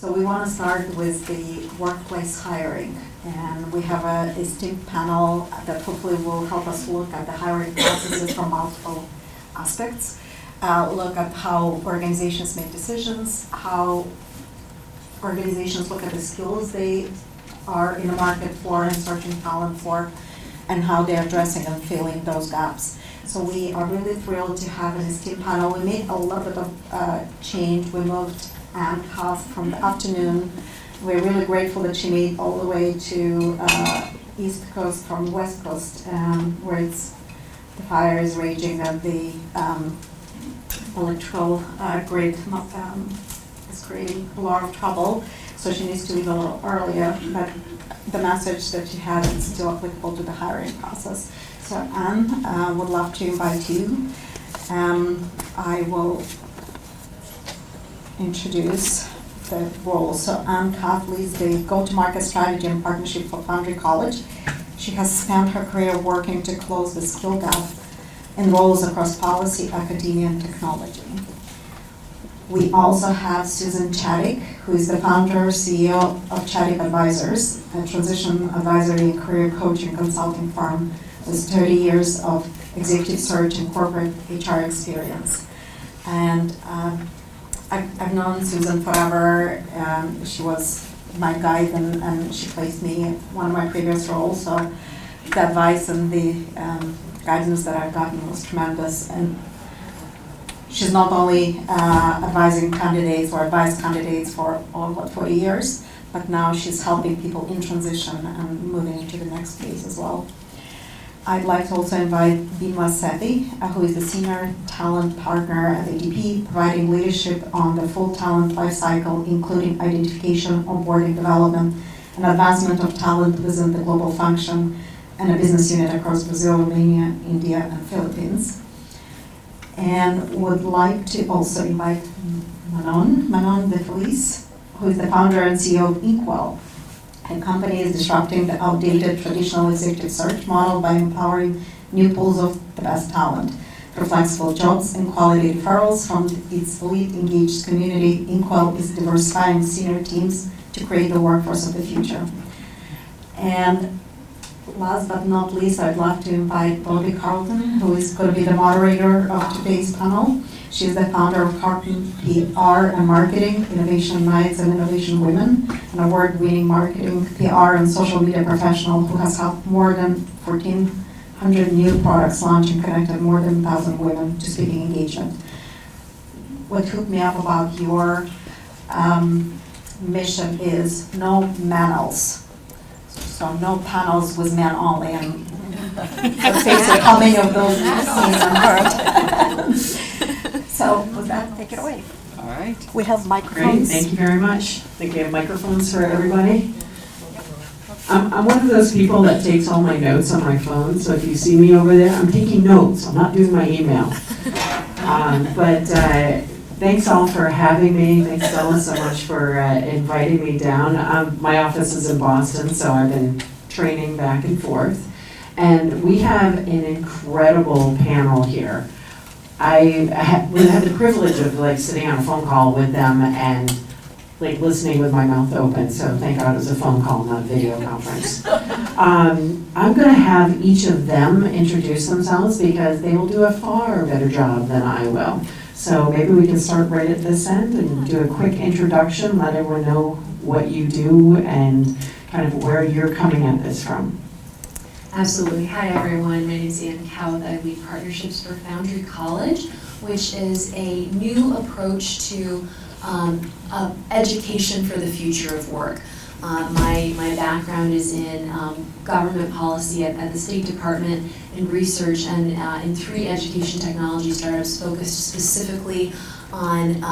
So we want to start with the workplace hiring. And we have an esteemed panel that hopefully will help us look at the hiring processes from multiple aspects. Look at how organizations make decisions, how organizations look at the skills they are in the market for and searching talent for, and how they're addressing and filling those gaps. So we are really thrilled to have an esteemed panel. We made a little bit of change. We moved Anne Koff from the afternoon. We're really grateful that she made all the way to East Coast from West Coast, where the fire is raging and the electrical grid is creating a lot of trouble. So she needs to leave a little earlier, but the message that she had is still applicable to the hiring process. So Anne, would love to invite you. I will introduce the role. So Anne Koff leads the go-to-market strategy and partnership for Foundry College. She has spent her career working to close the skill gap in roles across policy, academia, and technology. We also have Susan Chadick, who is the founder, CEO of Chadick Advisors, a transition advisory and career coaching consulting firm with 30 years of executive search and corporate HR experience. And I've known Susan forever. She was my guide, and she placed me in one of my previous roles. So the advice and the guidance that I've gotten was tremendous. And she's not only advising candidates or advised candidates for over 40 years, but now she's helping people in transition and moving into the next phase as well. I'd like to also invite Binwa Sethi, who is the Senior Talent Partner at ADP, providing leadership on the full talent lifecycle, including identification, onboarding, development, and advancement of talent within the global function and a business unit across Brazil, Romania, India, and Philippines. And would like to also invite Manon DeFelice, who is the founder and CEO of InkWell. The company is disrupting the outdated traditional executive search model by empowering new pools of the best talent through flexible jobs and quality referrals from its elite engaged community. InkWell is diversifying senior teams to create the workforce of the future. And last but not least, I'd love to invite Bobbie Carlton, who is going to be the moderator of today's panel. She's the founder of Carlton PR and Marketing, Innovation Nights and Innovation Women, an award-winning marketing, PR, and social media professional who has helped more than 1,400 new products launch and connected more than 1,000 women to speaking engagement. What hooked me up about your mission is no manels. So no panels with men only, and let's face it, how many of those scenes unheard. So with that, take it away. All right. We have microphones. Great, thank you very much. I think we have microphones for everybody. I'm one of those people that takes all my notes on my phone, so if you see me over there, I'm taking notes. I'm not doing my email. But thanks all for having me. Thanks, Stella, so much for inviting me down. My office is in Boston, so I've been training back and forth. And we have an incredible panel here. We had the privilege of sitting on a phone call with them and listening with my mouth open, so thank God it was a phone call, not a video conference. I'm going to have each of them introduce themselves because they will do a far better job than I will. So maybe we can start right at this end and do a quick introduction, let everyone know what you do and kind of where you're coming at this from. Absolutely. Hi, everyone. My name is Anne Koff. I lead partnerships for Foundry College, which is a new approach to education for the future of work. My background is in government policy at the State Department in research and in 3 education technology startups focused specifically on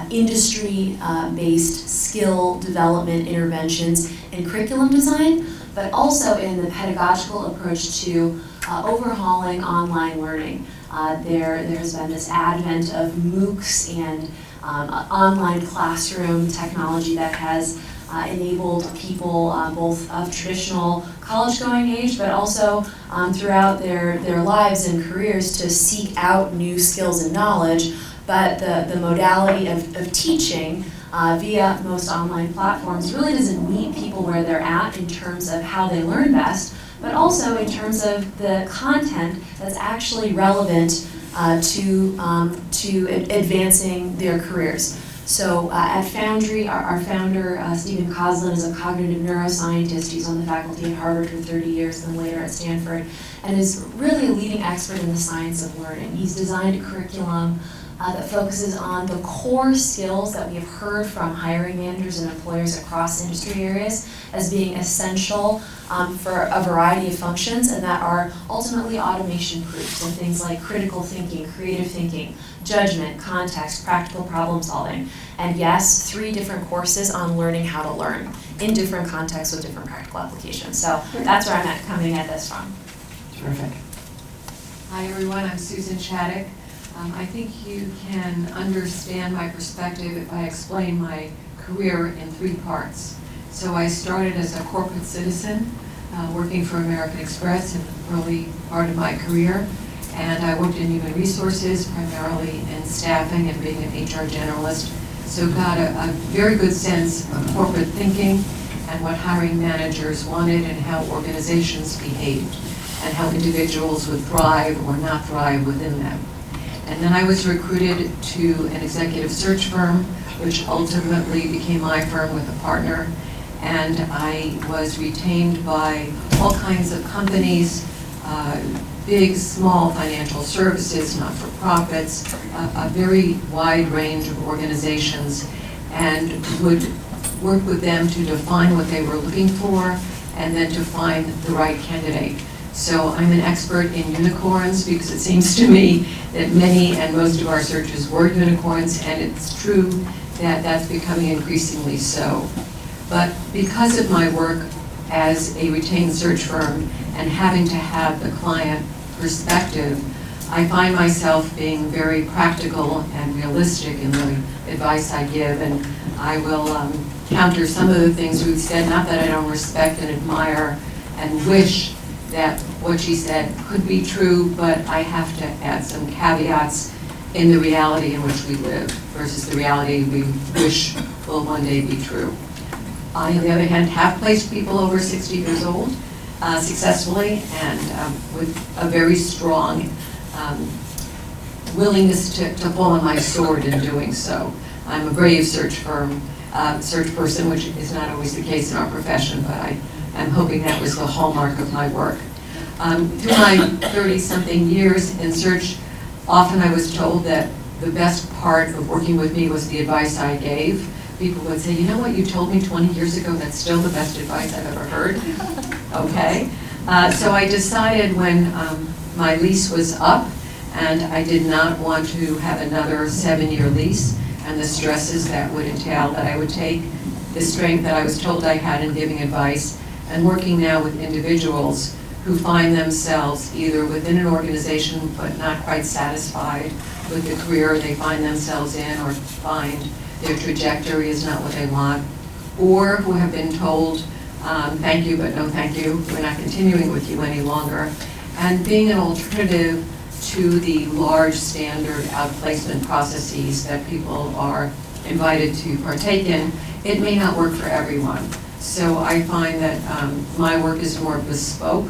industry-based skill development interventions and curriculum design, but also in the pedagogical approach to overhauling online learning. There has been this advent of MOOCs and online classroom technology that has enabled people both of traditional college-going age, but also throughout their lives and careers to seek out new skills and knowledge. But the modality of teaching via most online platforms really doesn't meet people where they're at in terms of how they learn best, but also in terms of the content that's actually relevant to advancing their careers. So at Foundry, our founder, Stephen Coslin, is a cognitive neuroscientist. He's on the faculty at Harvard for 30 years and then later at Stanford, and is really a leading expert in the science of learning. He's designed a curriculum that focuses on the core skills that we have heard from hiring managers and employers across industry areas as being essential for a variety of functions, and that are ultimately automation proof. So things like critical thinking, creative thinking, judgment, context, practical problem solving. And yes, 3 different courses on learning how to learn in different contexts with different practical applications. So that's where I'm coming at this from. Terrific. Hi everyone, I'm Susan Chadick. I think you can understand my perspective if I explain my career in 3 parts. So I started as a corporate citizen, working for American Express in the early part of my career. And I worked in human resources, primarily in staffing and being an HR generalist. So got a very good sense of corporate thinking and what hiring managers wanted and how organizations behaved and how individuals would thrive or not thrive within them. And then I was recruited to an executive search firm, which ultimately became my firm with a partner. And I was retained by all kinds of companies, big, small financial services, not-for-profits, a very wide range of organizations, and would work with them to define what they were looking for and then to find the right candidate. So I'm an expert in unicorns because it seems to me that many and most of our searches were unicorns, and it's true that that's becoming increasingly so. But because of my work as a retained search firm and having to have the client perspective, I find myself being very practical and realistic in the advice I give, and I will counter some of the things Ruth said, not that I don't respect and admire and wish that what she said could be true, but I have to add some caveats in the reality in which we live versus the reality we wish will one day be true. I, on the other hand, have placed people over 60 years old successfully and with a very strong willingness to fall on my sword in doing so. I'm a brave search person, which is not always the case in our profession, but I'm hoping that was the hallmark of my work. Through my 30-something years in search, often I was told that the best part of working with me was the advice I gave. People would say, you know what you told me 20 years ago, that's still the best advice I've ever heard. Okay. So I decided when my lease was up, and I did not want to have another 7-year lease, and the stresses that would entail, that I would take the strength that I was told I had in giving advice and working now with individuals who find themselves either within an organization but not quite satisfied with the career they find themselves in, or find their trajectory is not what they want, or who have been told, thank you, but no thank you, we're not continuing with you any longer, and being an alternative to the large standard outplacement processes that people are invited to partake in. It may not work for everyone. So I find that my work is more bespoke,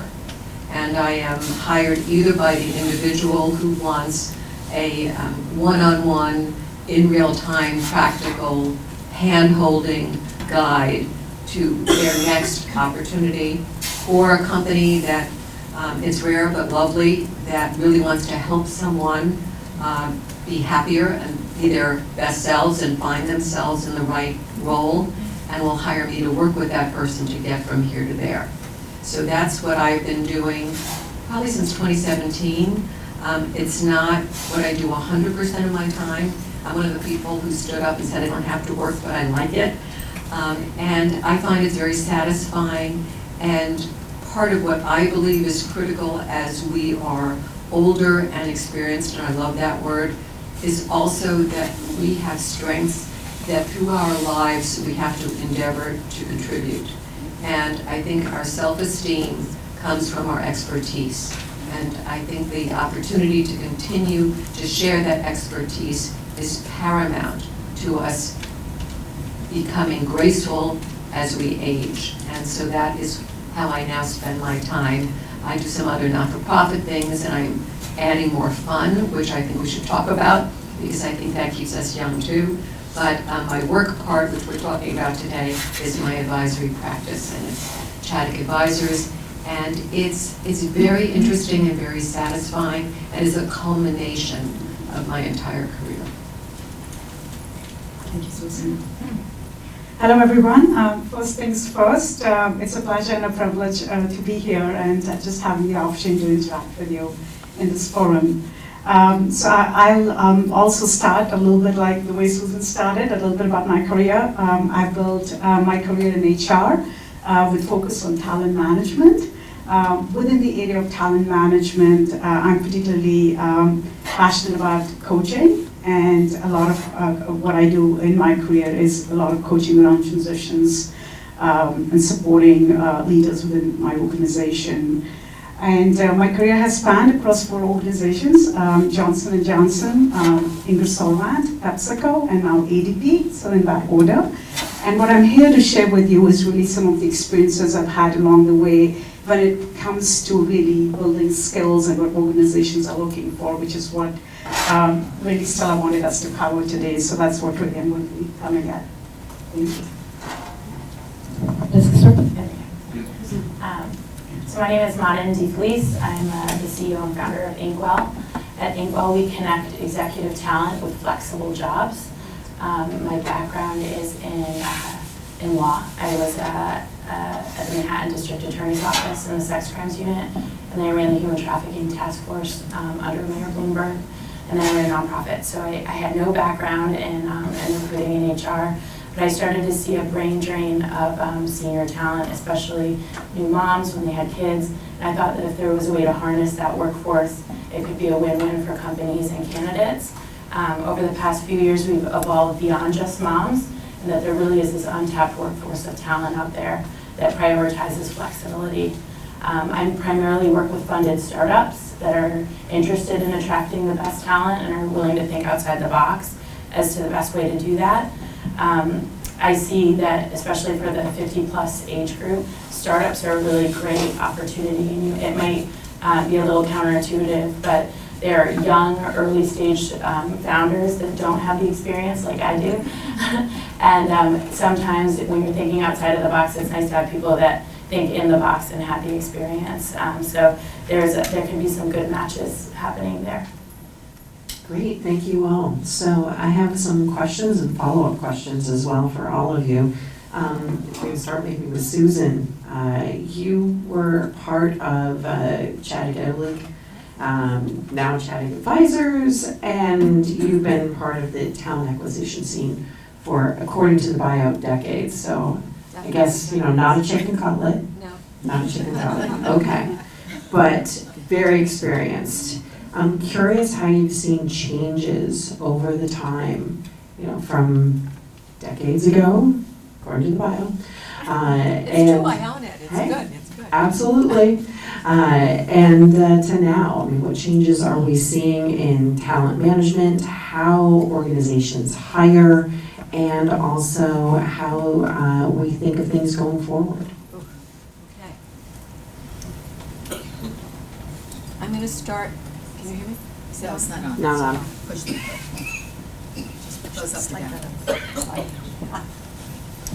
and I am hired either by the individual who wants a one-on-one, in real time, practical, hand-holding guide to their next opportunity, or a company that it's rare but lovely, that really wants to help someone be happier and be their best selves and find themselves in the right role, and will hire me to work with that person to get from here to there. So that's what I've been doing probably since 2017. It's not what I do 100% of my time. I'm one of the people who stood up and said I don't have to work, but I like it. And I find it's very satisfying, and part of what I believe is critical as we are older and experienced, and I love that word, is also that we have strengths that through our lives we have to endeavor to contribute. And I think our self-esteem comes from our expertise. And I think the opportunity to continue to share that expertise is paramount to us becoming graceful as we age. And so that is how I now spend my time. I do some other not-for-profit things, and I'm adding more fun, which I think we should talk about, because I think that keeps us young too. But my work part, which we're talking about today, is my advisory practice, and it's Chadick Advisors. And it's very interesting and very satisfying, and is a culmination of my entire career. Thank you, Susan. Hello, everyone. First things first, it's a pleasure and a privilege to be here and just having the opportunity to interact with you in this forum. So I'll also start a little bit like the way Susan started, a little bit about my career. I built my career in HR with focus on talent management. Within the area of talent management, I'm particularly passionate about coaching, and a lot of what I do in my career is a lot of coaching around transitions and supporting leaders within my organization. And my career has spanned across 4 organizations, Johnson & Johnson, Ingersoll-Rand, PepsiCo, and now ADP, so in that order. And what I'm here to share with you is really some of the experiences I've had along the way when it comes to really building skills and what organizations are looking for, which is what really Stella wanted us to cover today. So that's what really I'm going to be coming at. Thank you. So my name is Manon DeFelice. I'm the CEO and founder of InkWell. At InkWell, we connect executive talent with flexible jobs. My background is in law. I was at the Manhattan District Attorney's Office in the Sex Crimes Unit, and then I ran the Human Trafficking Task Force under Mayor Bloomberg, and then I ran a nonprofit. So I had no background in recruiting in HR, but I started to see a brain drain of senior talent, especially new moms when they had kids. And I thought that if there was a way to harness that workforce, it could be a win-win for companies and candidates. Over the past few years, we've evolved beyond just moms, and that there really is this untapped workforce of talent out there that prioritizes flexibility. I primarily work with funded startups that are interested in attracting the best talent and are willing to think outside the box as to the best way to do that. I see that, especially for the 50-plus age group, startups are a really great opportunity. It might be a little counterintuitive, but they're young, early-stage founders that don't have the experience like I do. And sometimes when you're thinking outside of the box, it's nice to have people that think in the box and have the experience. So there can be some good matches happening there. Great, thank you all. So I have some questions and follow-up questions as well for all of you. If we can start maybe with Susan. You were part of Chadick, now Chadick Advisors, and you've been part of the talent acquisition scene for, according to the bio, decades. So I guess, not a chicken cutlet. No. Not a chicken cutlet, okay. But very experienced. I'm curious how you've seen changes over the time, from decades ago, according to the bio. It's true, I own it. It's good. It's good. Absolutely. And to now, what changes are we seeing in talent management, how organizations hire, and also how we think of things going forward? Okay. I'm going to start. Can you hear me? No, it's not on. No. Push the just put those up and down.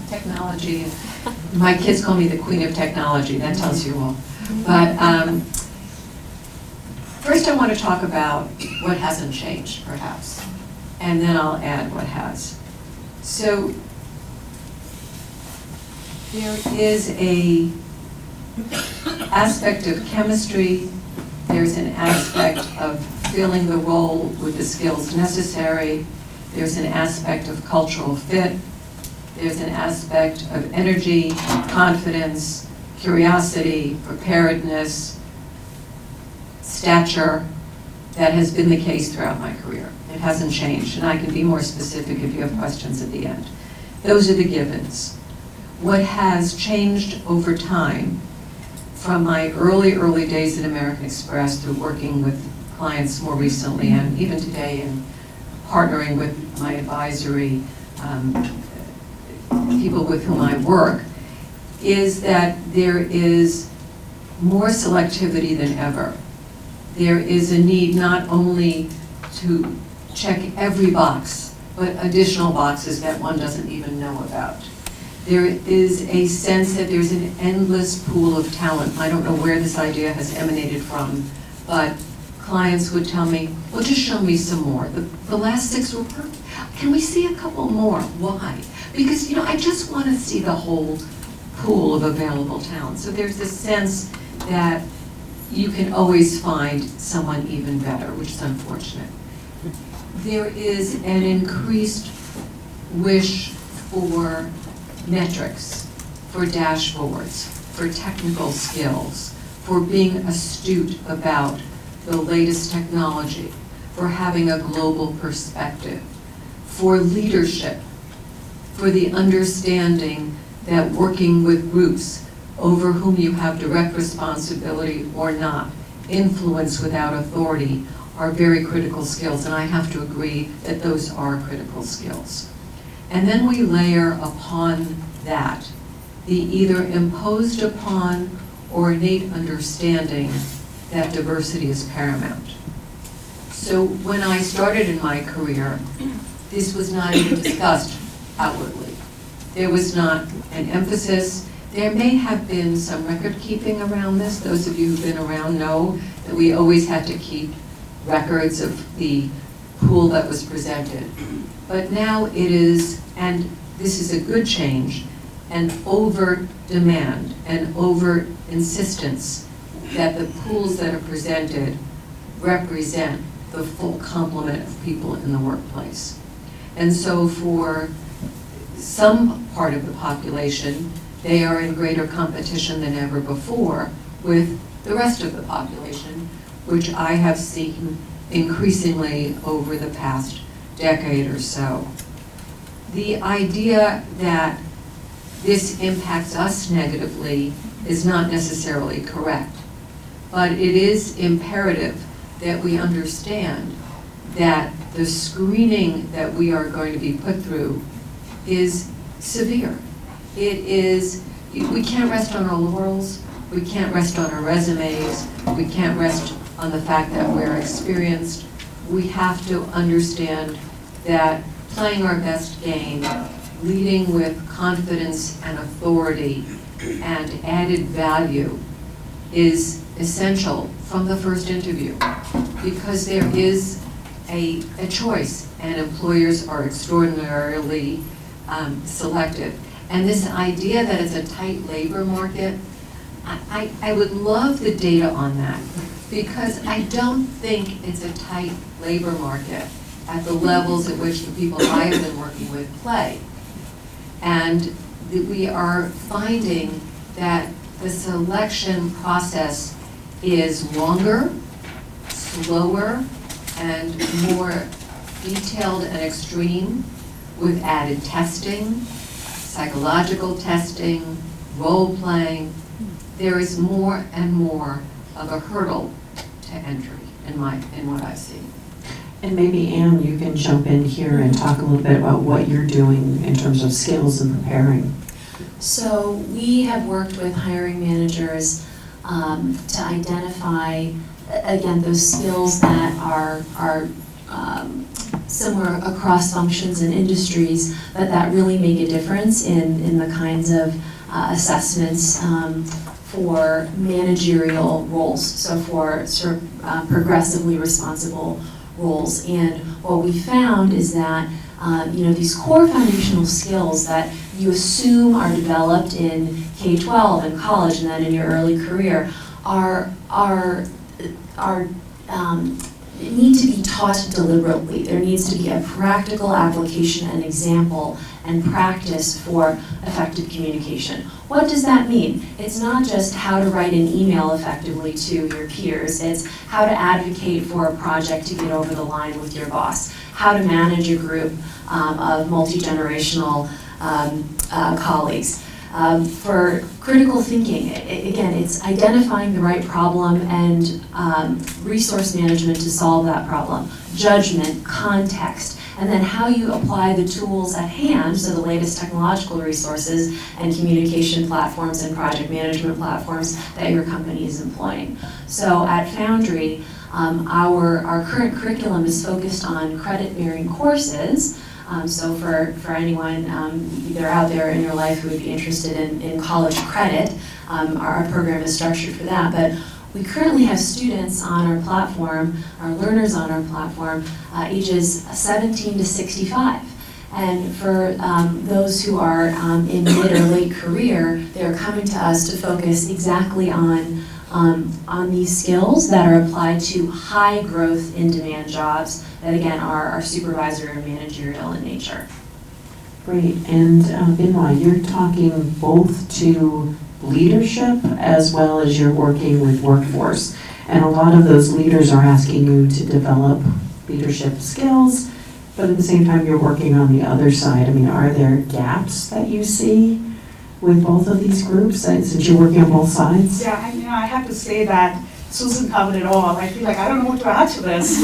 Technology. My kids call me the queen of technology. That tells you all. But first I want to talk about what hasn't changed, perhaps. And then I'll add what has. So there is a aspect of chemistry. There's an aspect of filling the role with the skills necessary. There's an aspect of cultural fit. There's an aspect of energy, confidence, curiosity, preparedness, stature. That has been the case throughout my career. It hasn't changed, and I can be more specific if you have questions at the end. Those are the givens. What has changed over time from my early days at American Express through working with clients more recently and even today in partnering with my advisory people with whom I work is that there is more selectivity than ever. There is a need not only to check every box, but additional boxes that one doesn't even know about. There is a sense that there's an endless pool of talent. I don't know where this idea has emanated from, but clients would tell me, well, just show me some more. The last 6 were perfect. Can we see a couple more? Why? Because, I just want to see the whole pool of available talent. So there's this sense that you can always find someone even better, which is unfortunate. There is an increased wish for metrics, for dashboards, for technical skills, for being astute about the latest technology, for having a global perspective, for leadership, for the understanding that working with groups over whom you have direct responsibility or not, influence without authority, are very critical skills, and I have to agree that those are critical skills. And then we layer upon that the either imposed upon or innate understanding that diversity is paramount. So when I started in my career, this was not even discussed outwardly. There was not an emphasis. There may have been some record keeping around this. Those of you who've been around know that we always had to keep records of the pool that was presented. But now it is, and this is a good change, an overt demand, an overt insistence that the pools that are presented represent the full complement of people in the workplace. And so for some part of the population, they are in greater competition than ever before with the rest of the population, which I have seen increasingly over the past decade or so. The idea that this impacts us negatively is not necessarily correct, but it is imperative that we understand that the screening that we are going to be put through is severe. It is, we can't rest on our laurels, we can't rest on our resumes, we can't rest on the fact that we're experienced. We have to understand that playing our best game, leading with confidence and authority and added value is essential from the first interview, because there is a choice and employers are extraordinarily selective. And this idea that it's a tight labor market, I would love the data on that, because I don't think it's a tight labor market at the levels at which the people I have been working with play. And we are finding that the selection process is longer, slower, and more detailed and extreme, with added testing, psychological testing, role-playing. There is more and more of a hurdle to entry in what I see. And maybe, Anne, you can jump in here and talk a little bit about what you're doing in terms of skills and preparing. So we have worked with hiring managers to identify, again, those skills that are similar across functions and industries, but that really make a difference in the kinds of assessments for managerial roles, so for sort of progressively responsible roles. And what we found is that these core foundational skills that you assume are developed in K-12 and college and then in your early career need to be taught deliberately. There needs to be a practical application and example and practice for effective communication. What does that mean? It's not just how to write an email effectively to your peers. It's how to advocate for a project to get over the line with your boss, how to manage a group of multi-generational colleagues. For critical thinking, again, it's identifying the right problem and resource management to solve that problem. Judgment, context, and then how you apply the tools at hand, so the latest technological resources and communication platforms and project management platforms that your company is employing. So at Foundry, our current curriculum is focused on credit-bearing courses. So for anyone either out there in your life who would be interested in college credit, our program is structured for that. But we currently have students on our platform, our learners on our platform, ages 17 to 65. And for those who are in mid or late career, they're coming to us to focus exactly on these skills that are applied to high growth in demand jobs that again are supervisory or managerial in nature. Great, and Binwa, you're talking both to leadership as well as you're working with workforce. And a lot of those leaders are asking you to develop leadership skills, but at the same time you're working on the other side. I mean, are there gaps that you see with both of these groups since you're working on both sides? Yeah, I have to say that Susan covered it all. I feel like I don't know what to add to this.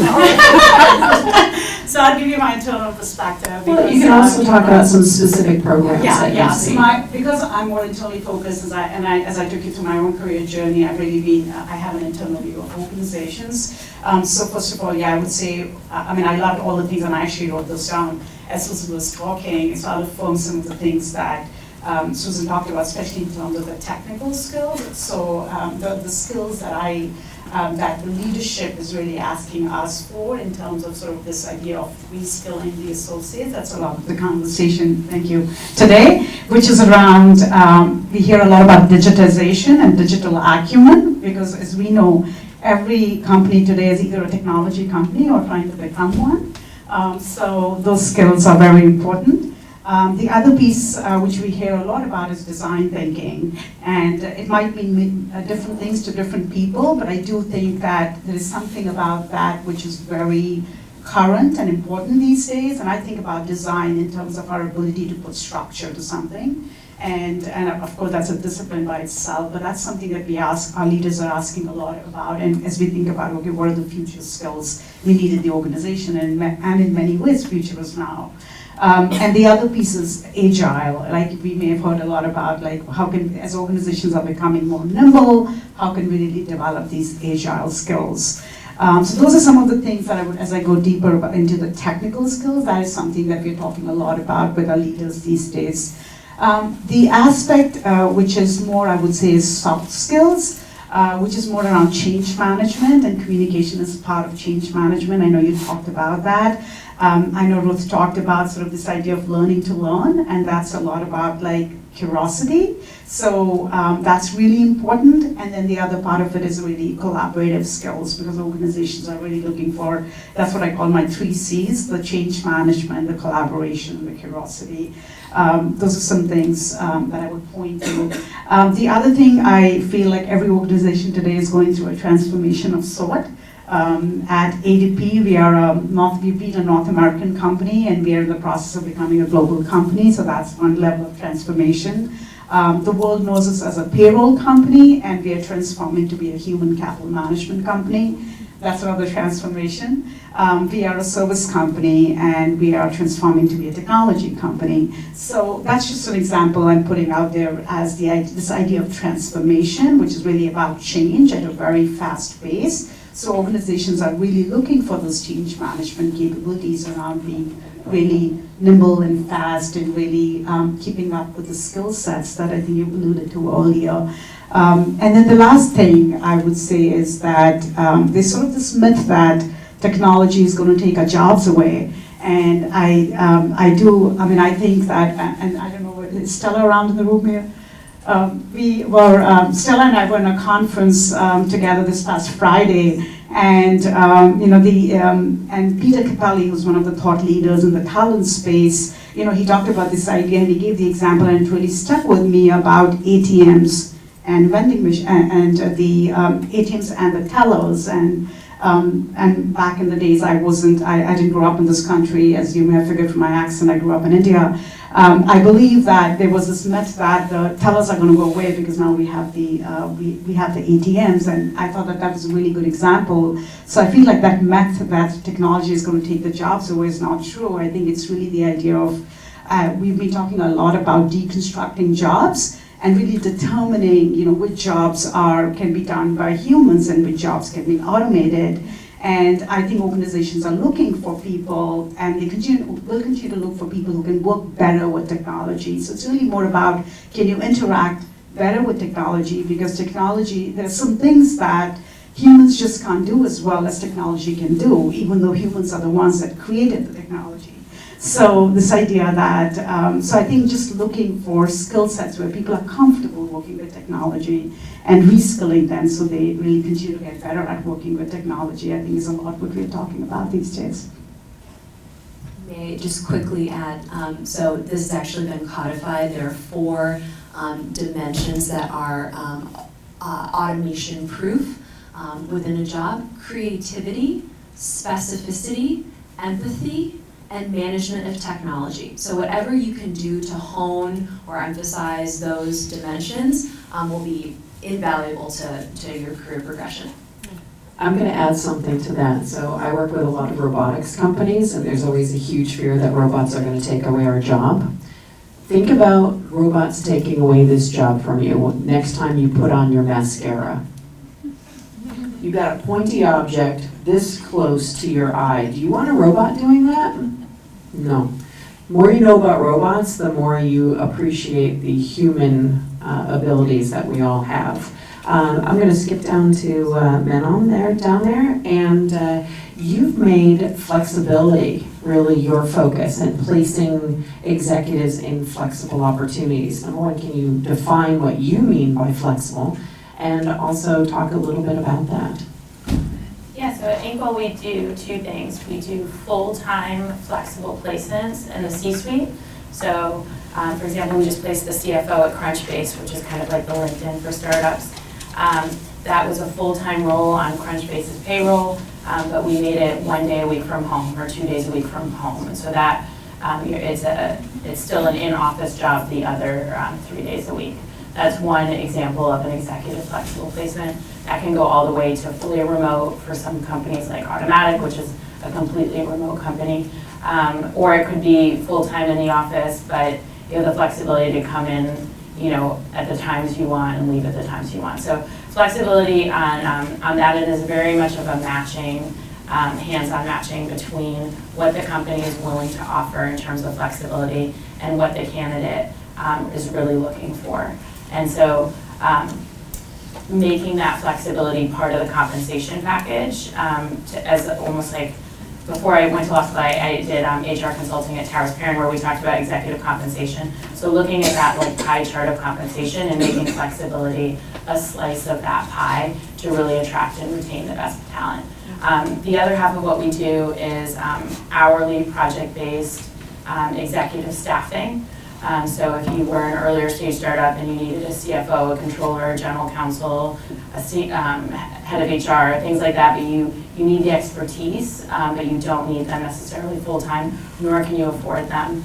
So I'll give you my internal perspective. Well, you can also talk about some specific programs that you see. Because I'm more internally focused, as I took you through my own career journey, I have an internal view of organizations. So first of all, I would say, I loved all the things, and I actually wrote this down as Susan was talking. So I'll affirm some of the things that Susan talked about, especially in terms of the technical skills. So the skills that that the leadership is really asking us for in terms of sort of this idea of reskilling the associates. That's a lot of the conversation, thank you, today, which is around, we hear a lot about digitization and digital acumen, because as we know, every company today is either a technology company or trying to become one. So those skills are very important. The other piece which we hear a lot about is design thinking, and it might mean different things to different people, but I do think that there is something about that which is very current and important these days, and I think about design in terms of our ability to put structure to something, and of course that's a discipline by itself, but that's something that our leaders are asking a lot about, and as we think about, okay, what are the future skills we need in the organization, and in many ways, future is now. And the other piece is agile. Like we may have heard a lot about, like how can, as organizations are becoming more nimble, how can we really develop these agile skills? So those are some of the things that I would, as I go deeper into the technical skills, that is something that we're talking a lot about with our leaders these days. The aspect which is more, I would say, is soft skills, which is more around change management, and communication is part of change management. I know you talked about that. I know Ruth talked about sort of this idea of learning to learn, and that's a lot about like curiosity. So that's really important. And then the other part of it is really collaborative skills, because organizations are really looking for, that's what I call my 3 C's, the change management, the collaboration, and the curiosity. Those are some things that I would point to. The other thing, I feel like every organization today is going through a transformation of sort. At ADP, we've been a North American company, and we are in the process of becoming a global company, so that's one level of transformation. The world knows us as a payroll company, and we are transforming to be a human capital management company. That's another transformation. We are a service company, and we are transforming to be a technology company. So that's just an example I'm putting out there as this idea of transformation, which is really about change at a very fast pace. So organizations are really looking for those change management capabilities around being really nimble and fast, and really keeping up with the skill sets that I think you alluded to earlier. And then the last thing I would say is that there's sort of this myth that technology is going to take our jobs away. And I think that, and I don't know, is Stella around in the room here? Stella and I were in a conference together this past Friday, and and Peter Capelli, who's one of the thought leaders in the talent space, he talked about this idea, and he gave the example, and it really stuck with me, about ATMs and vending machines, and the ATMs and the tellers, and And back in the days, I didn't grow up in this country, as you may have figured from my accent, I grew up in India. I believe that there was this myth that the tellers are going to go away because now we have the ATMs, and I thought that was a really good example. So I feel like that myth that technology is going to take the jobs away is not true. I think it's really the idea of, we've been talking a lot about deconstructing jobs and really determining, which jobs can be done by humans and which jobs can be automated. And I think organizations are looking for people, and they will continue to look for people who can work better with technology. So it's really more about, can you interact better with technology? Because technology, there are some things that humans just can't do as well as technology can do, even though humans are the ones that created the technology. So this idea that, so I think just looking for skill sets where people are comfortable working with technology and reskilling them so they really continue to get better at working with technology, I think is a lot what we're talking about these days. May I just quickly add, so this has actually been codified. There are 4 dimensions that are automation proof within a job: creativity, specificity, empathy, and management of technology. So whatever you can do to hone or emphasize those dimensions will be invaluable to your career progression. I'm going to add something to that. So I work with a lot of robotics companies, and there's always a huge fear that robots are going to take away our job. Think about robots taking away this job from you next time you put on your mascara. You've got a pointy object this close to your eye. Do you want a robot doing that? No. The more you know about robots, the more you appreciate the human abilities that we all have. I'm going to skip down to Manon down there, and you've made flexibility really your focus and placing executives in flexible opportunities. Number one, can you define what you mean by flexible, and also talk a little bit about that? Yeah, so at InkWell we do 2 things. We do full-time flexible placements in the C-suite. So, for example, we just placed the CFO at Crunchbase, which is kind of like the LinkedIn for startups. That was a full-time role on Crunchbase's payroll, but we made it 1 day a week from home or 2 days a week from home. And so that it's still an in-office job the other 3 days a week. That's one example of an executive flexible placement. That can go all the way to fully remote for some companies like Automatic, which is a completely remote company. Or it could be full-time in the office, but you have the flexibility to come in, at the times you want and leave at the times you want. So flexibility on that, it is very much of a matching, hands-on matching between what the company is willing to offer in terms of flexibility and what the candidate is really looking for. And so making that flexibility part of the compensation package as almost like, before I went to law school, I did HR consulting at Towers Perrin, where we talked about executive compensation. So looking at that like pie chart of compensation and making flexibility a slice of that pie to really attract and retain the best talent. The other half of what we do is hourly project-based executive staffing. So if you were an earlier stage startup and you needed a CFO, a controller, a general counsel, a head of HR, things like that, but you need the expertise, but you don't need them necessarily full-time, nor can you afford them.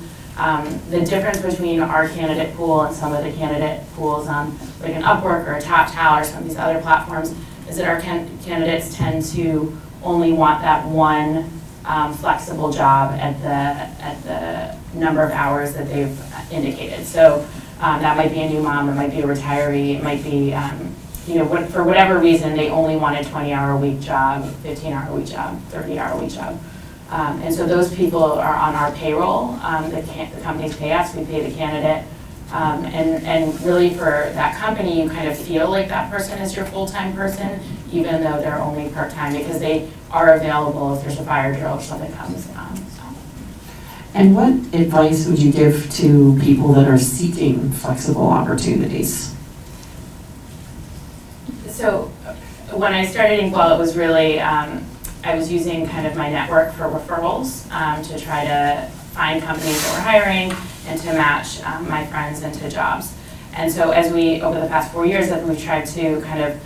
The difference between our candidate pool and some of the candidate pools on like an Upwork or a TopTal or some of these other platforms is that our candidates tend to only want that one flexible job at the number of hours that they've indicated. So that might be a new mom, it might be a retiree, it might be, for whatever reason, they only want a 20-hour-a-week job, 15-hour-a-week job, 30-hour-a-week job. And so those people are on our payroll. The companies pay us, we pay the candidate. And really for that company, you kind of feel like that person is your full-time person, even though they're only part-time, because they are available if there's a fire drill or something comes. And what advice would you give to people that are seeking flexible opportunities? So when I started InkWell, it was really, I was using kind of my network for referrals to try to find companies that were hiring and to match my friends into jobs. And so as over the past 4 years, as we've tried to kind of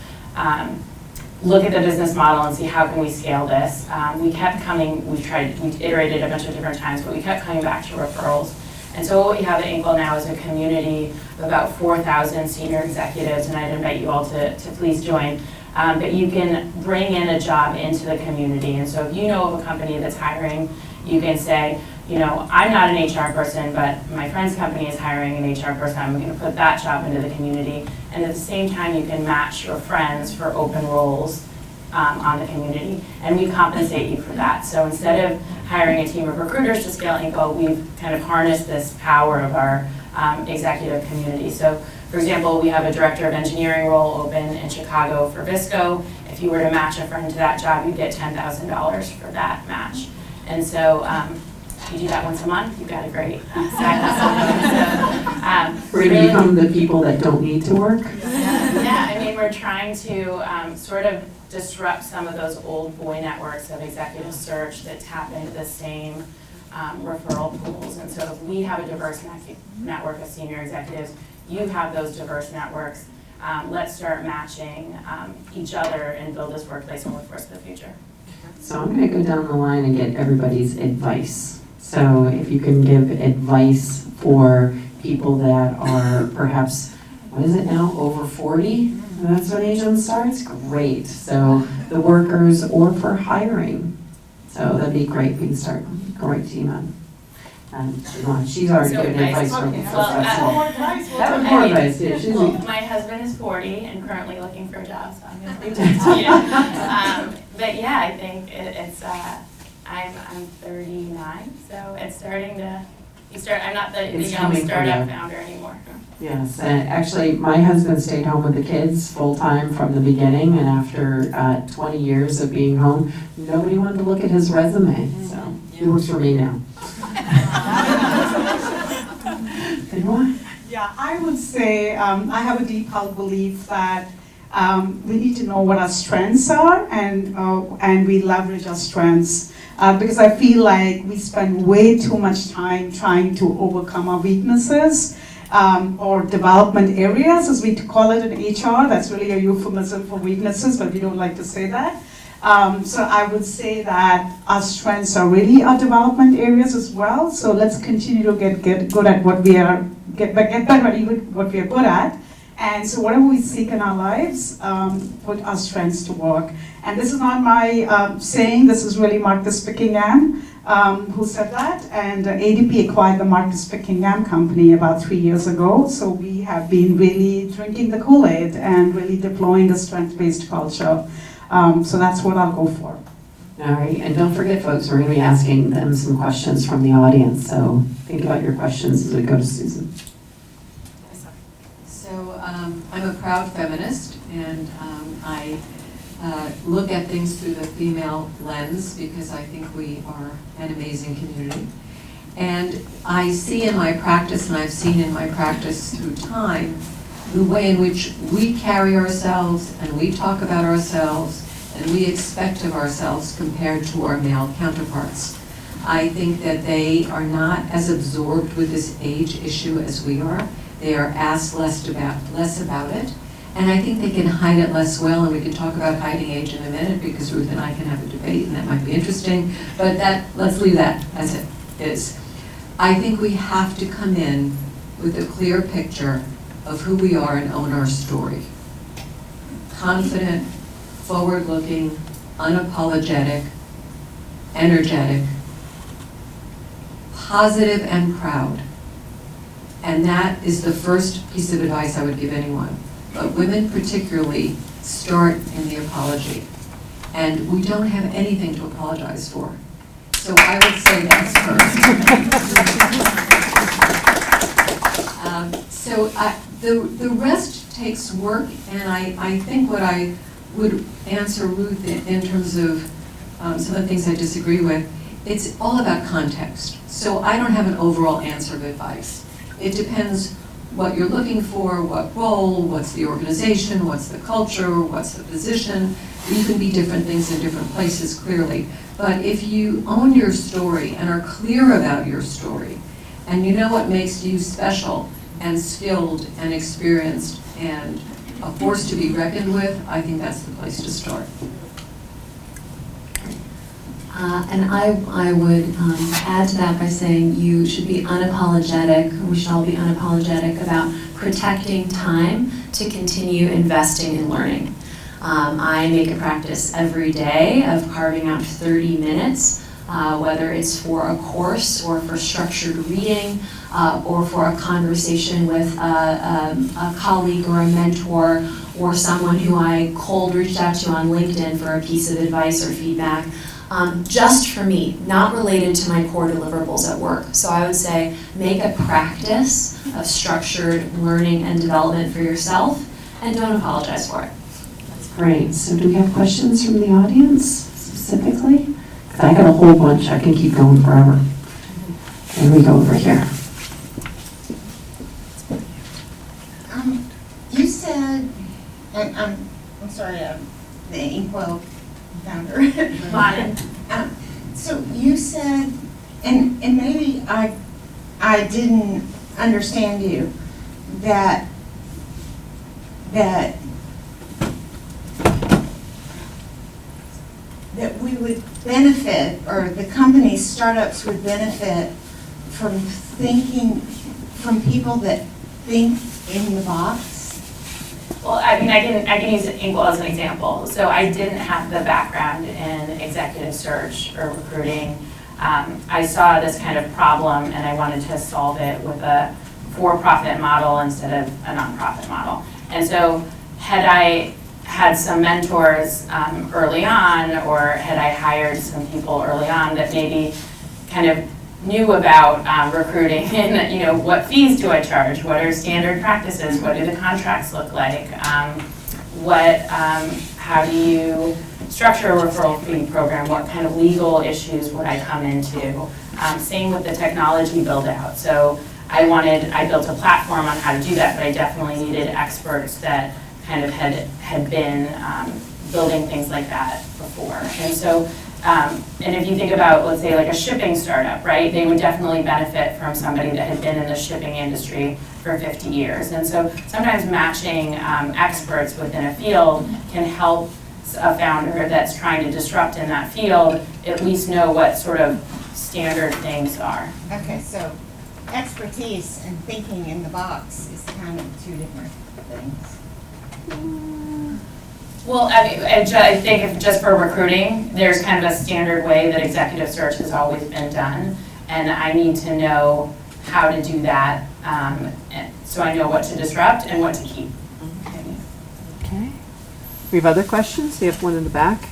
look at the business model and see how can we scale this. We kept coming, we iterated a bunch of different times, but we kept coming back to referrals. And so what we have at InkWell now is a community of about 4,000 senior executives, and I'd invite you all to please join. But you can bring in a job into the community. And so if you know of a company that's hiring, you can say, you know, I'm not an HR person, but my friend's company is hiring an HR person. I'm going to put that job into the community. And at the same time, you can match your friends for open roles on the community. And we compensate you for that. So instead of hiring a team of recruiters to scale InkWell, we've kind of harnessed this power of our executive community. So for example, we have a director of engineering role open in Chicago for Visco. If you were to match a friend to that job, you'd get $10,000 for that match. And so if you do that once a month, you've got a great side hustle. We're going to become the people that don't need to work? Yeah, I mean, we're trying to sort of disrupt some of those old boy networks of executive search that tap into the same referral pools. And so if we have a diverse network of senior executives, you have those diverse networks. Let's start matching each other and build this workplace and workforce of the future. So I'm going to go down the line and get everybody's advice. So if you can give advice for people that are perhaps, what is it now, over 40? That's when age starts? Great. So the workers or for hiring. So that'd be great. We can start going to Manon. She's already given advice from before. More advice, yeah. Well, my husband is 40 and currently looking for a job, so I'm going to leave that to you. But yeah, I think it's I'm 39, so it's starting to, I'm not the young startup founder anymore. Yes, and actually my husband stayed home with the kids full-time from the beginning, and after 20 years of being home, nobody wanted to look at his resume, so he works for me now. Binwa? Yeah, I would say I have a deep held belief that we need to know what our strengths are and we leverage our strengths. Because I feel like we spend way too much time trying to overcome our weaknesses or development areas, as we call it in HR. That's really a euphemism for weaknesses, but we don't like to say that. So I would say that our strengths are really our development areas as well. So let's continue to get good at what we are, get better at what we are good at. And so whatever we seek in our lives, put our strengths to work. And this is not my saying, this is really Marcus Pickingham who said that. And ADP acquired the Marcus Pickingham company about 3 years ago. So we have been really drinking the Kool-Aid and really deploying a strength-based culture. So that's what I'll go for. All right, and don't forget, folks, we're going to be asking them some questions from the audience. So think about your questions as we go to Susan. So I'm a proud feminist, and I look at things through the female lens because I think we are an amazing community. And I see in my practice, and I've seen in my practice through time, the way in which we carry ourselves and we talk about ourselves and we expect of ourselves compared to our male counterparts. I think that they are not as absorbed with this age issue as we are. They are asked less about it. And I think they can hide it less well, and we can talk about hiding age in a minute because Ruth and I can have a debate and that might be interesting, but let's leave that as it is. I think we have to come in with a clear picture of who we are and own our story. Confident, forward-looking, unapologetic, energetic, positive and proud. And that is the first piece of advice I would give anyone. But women particularly start in the apology. And we don't have anything to apologize for. So I would say that's first. The rest takes work, and I think what I would answer Ruth in terms of some of the things I disagree with, it's all about context. So I don't have an overall answer of advice. It depends what you're looking for, what role, what's the organization, what's the culture, what's the position. You can be different things in different places, clearly. But if you own your story and are clear about your story, and you know what makes you special and skilled and experienced and a force to be reckoned with, I think that's the place to start. And I would add to that by saying you should be unapologetic, we should all be unapologetic about protecting time to continue investing in learning. I make a practice every day of carving out 30 minutes, whether it's for a course or for structured reading or for a conversation with a colleague or a mentor or someone who I cold reached out to on LinkedIn for a piece of advice or feedback. Just for me, not related to my core deliverables at work. So I would say make a practice of structured learning and development for yourself, and don't apologize for it. That's great. So do we have questions from the audience specifically? 'Cause I got a whole bunch. I can keep going forever. And we go over here. You said, and I'm sorry, the InkWell founder. Manon. So you said, and maybe I didn't understand you, that we would benefit, or the companies, startups would benefit from people that think in the box. Well, I mean, I can use InkWell as an example. So I didn't have the background in executive search or recruiting. I saw this kind of problem and I wanted to solve it with a for-profit model instead of a nonprofit model. And so had I had some mentors early on, or had I hired some people early on that maybe kind of knew about recruiting and what fees do I charge? What are standard practices? What do the contracts look like? How do you structure a referral fee program? What kind of legal issues would I come into? Same with the technology build out. So I built a platform on how to do that, but I definitely needed experts that kind of had been building things like that before. And so and if you think about, let's say, like a shipping startup, right? They would definitely benefit from somebody that had been in the shipping industry for 50 years. And so sometimes matching experts within a field can help a founder that's trying to disrupt in that field at least know what sort of standard things are. Okay, so expertise and thinking in the box is kind of two different things. Well, I mean, I think if just for recruiting, there's kind of a standard way that executive search has always been done, and I need to know how to do that, so I know what to disrupt and what to keep. Okay. We have other questions? We have one in the back.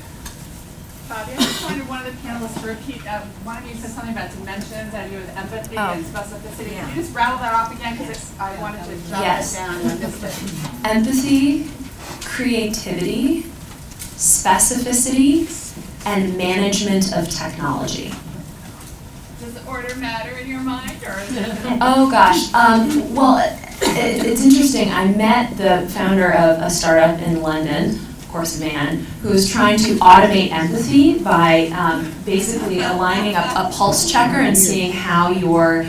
Bobbie, I just wanted one of the panelists to repeat, one of you said something about dimensions, that you with empathy and specificity. Can you just rattle that off again, because I wanted to jot Yes. it down and I missed it. Empathy, creativity, specificity, and management of technology. Does the order matter in your mind, or is it? Oh gosh, well, it's interesting. I met the founder of a startup in London, of course, Manon, who is trying to automate empathy by basically aligning a pulse checker and seeing how your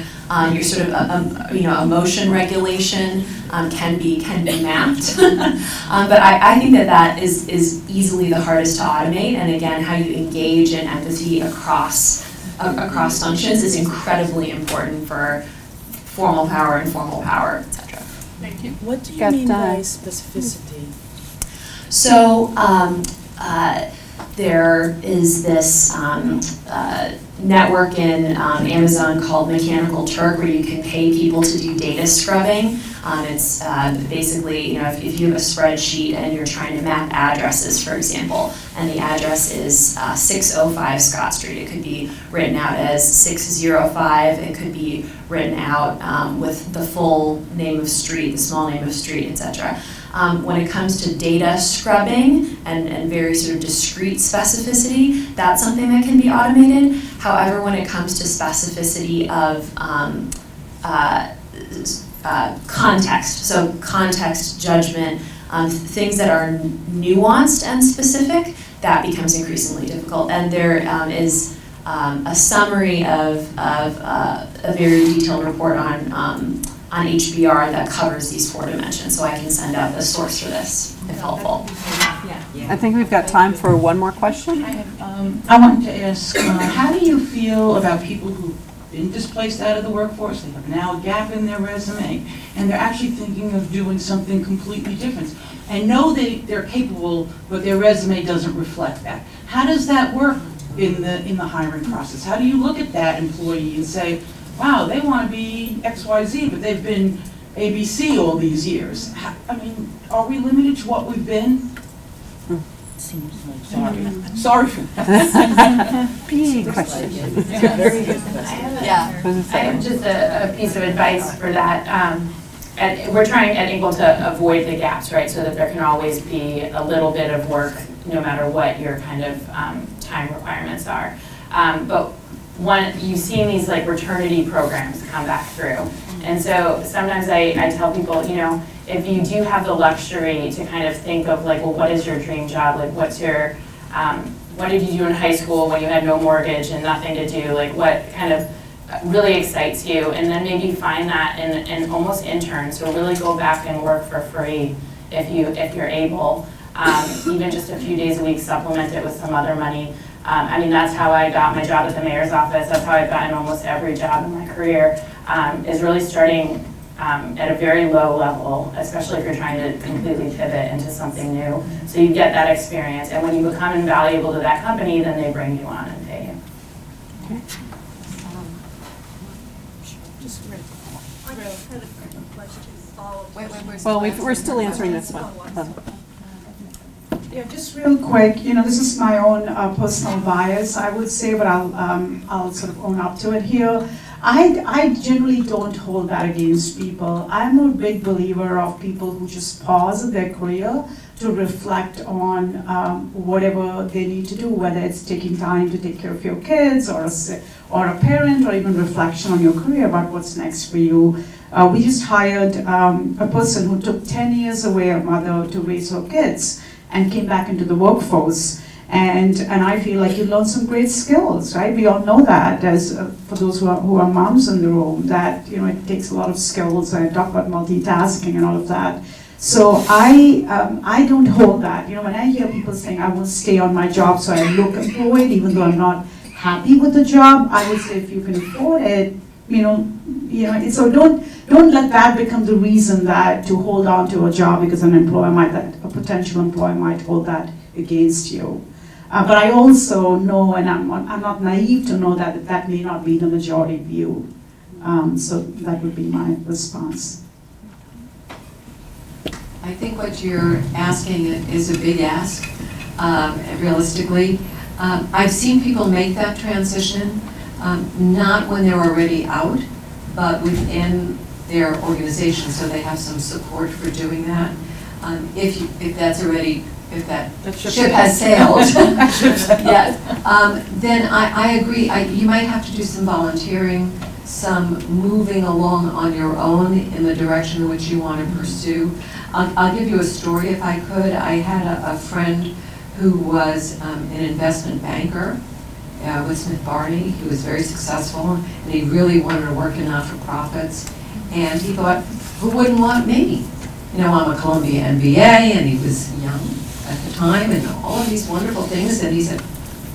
sort of emotion regulation can be mapped. But I think that is easily the hardest to automate. And again, how you engage in empathy across functions is incredibly important for formal power, informal power, etc. Thank you. What do you mean by specificity? So there is this network in Amazon called Mechanical Turk, where you can pay people to do data scrubbing. It's basically, if you have a spreadsheet and you're trying to map addresses, for example, and the address is 605 Scott Street. It could be written out as 605. It could be written out with the full name of street, the small name of street, etc. When it comes to data scrubbing and very sort of discrete specificity, that's something that can be automated. However, when it comes to specificity of context, so context, judgment, things that are nuanced and specific, that becomes increasingly difficult. And there is a summary of a very detailed report on on HBR that covers these 4 dimensions, so I can send out the source for this if helpful. I think we've got time for one more question. I wanted to ask, how do you feel about people who've been displaced out of the workforce, they have now a gap in their resume, and they're actually thinking of doing something completely different, and know they're capable, but their resume doesn't reflect that? How does that work in the hiring process? How do you look at that employee and say, wow, they want to be XYZ, but they've been ABC all these years? I mean, are we limited to what we've been? Sorry for that. Big question. I have just a piece of advice for that. We're trying at InkWell to avoid the gaps, right? So that there can always be a little bit of work, no matter what your kind of time requirements are. But you've seen these like maternity programs come back through. And so sometimes I tell people, you know, if you do have the luxury to kind of think of like, well, what is your dream job? Like, what's your, what did you do in high school when you had no mortgage and nothing to do? Like, what kind of really excites you? And then maybe find that in almost intern. So really go back and work for free if you're able. Even just a few days a week, supplement it with some other money. I mean, that's how I got my job at the mayor's office. That's how I've gotten almost every job in my career, is really starting at a very low level, especially if you're trying to completely pivot into something new. So you get that experience. And when you become invaluable to that company, then they bring you on and pay you. Okay. Well, we're still answering this one. Yeah, just real quick, you know, this is my own personal bias, I would say, but I'll sort of own up to it here. I generally don't hold that against people. I'm a big believer of people who just pause in their career to reflect on whatever they need to do, whether it's taking time to take care of your kids or a parent, or even reflection on your career about what's next for you. We just hired a person who took 10 years away, a mother, to raise her kids, and came back into the workforce. And I feel like you learn some great skills, right? We all know that, as for those who are moms in the room, that, you know, it takes a lot of skills. I talk about multitasking and all of that. So I don't hold that. You know, when I hear people saying I will stay on my job so I look employed, even though I'm not happy with the job, I would say if you can afford it, so don't let that become the reason that to hold on to a job, because a potential employer might hold that against you. But I also know, and I'm not naive to know that may not be the majority view. So that would be my response. I think what you're asking is a big ask, realistically. I've seen people make that transition, not when they're already out, but within their organization, so they have some support for doing that. If that ship has sailed, yes, then I agree. You might have to do some volunteering, some moving along on your own in the direction in which you want to pursue. I'll give you a story if I could. I had a friend who was an investment banker with Smith Barney. He was very successful, and he really wanted to work in not-for-profits. And he thought, who wouldn't want me? You know, I'm a Columbia MBA, and he was young at the time, and all of these wonderful things. And he said,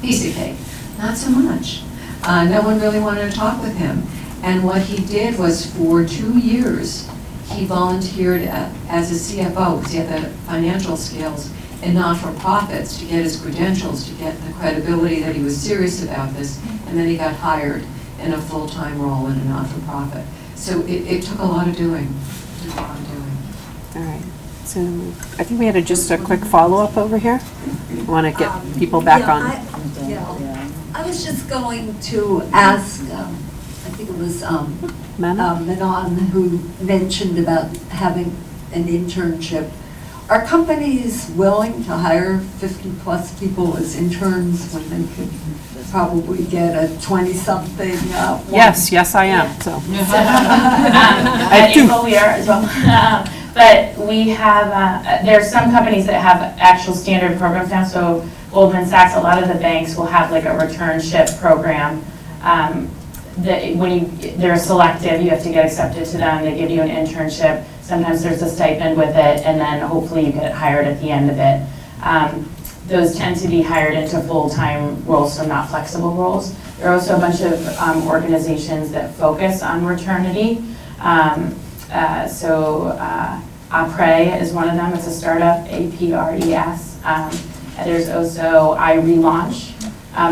piece of cake, not so much. No one really wanted to talk with him. And what he did was, for 2 years, he volunteered as a CFO, because he had the financial skills, in not-for-profits to get his credentials, to get the credibility that he was serious about this, and then he got hired in a full-time role in a not-for-profit. So it took a lot of doing. All right. So I think we had just a quick follow-up over here. I want to get people back on. I was just going to ask, I think it was Manon who mentioned about having an internship. Are companies willing to hire 50-plus people as interns when they could probably get a 20-something? Yes, I am. So. At InkWell we are as well. But we have, there are some companies that have actual standard programs now. So Goldman Sachs, a lot of the banks will have like a returnship program. they're selective, you have to get accepted to them, they give you an internship, sometimes there's a stipend with it, and then hopefully you get hired at the end of it. Those tend to be hired into full-time roles, so not flexible roles. There are also a bunch of organizations that focus on maternity. APRES is one of them, it's a startup, APRES. There's also iRelaunch.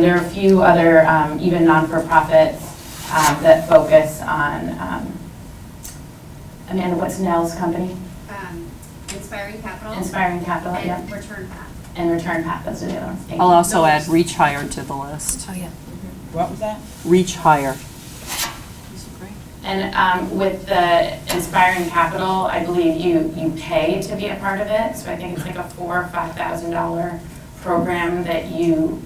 There are a few other, even non-for-profits that focus on, Amanda, what's Nell's company? Inspiring Capital. Inspiring Capital, and yeah. Return Path. And Return Path, those are the other ones. Thank I'll you. also add Reach Hire to the list. Oh, yeah. What was that? Reach Hire. And with the Inspiring Capital, I believe you pay to be a part of it. So I think it's like a $4,000 or $5,000 program that you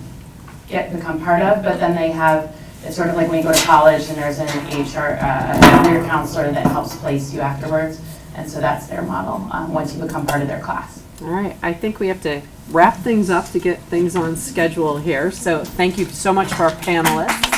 become part of. But then they have, it's sort of like when you go to college and there's an HR, a career counselor that helps place you afterwards. And so that's their model once you become part of their class. All right, I think we have to wrap things up to get things on schedule here. So thank you so much for our panelists.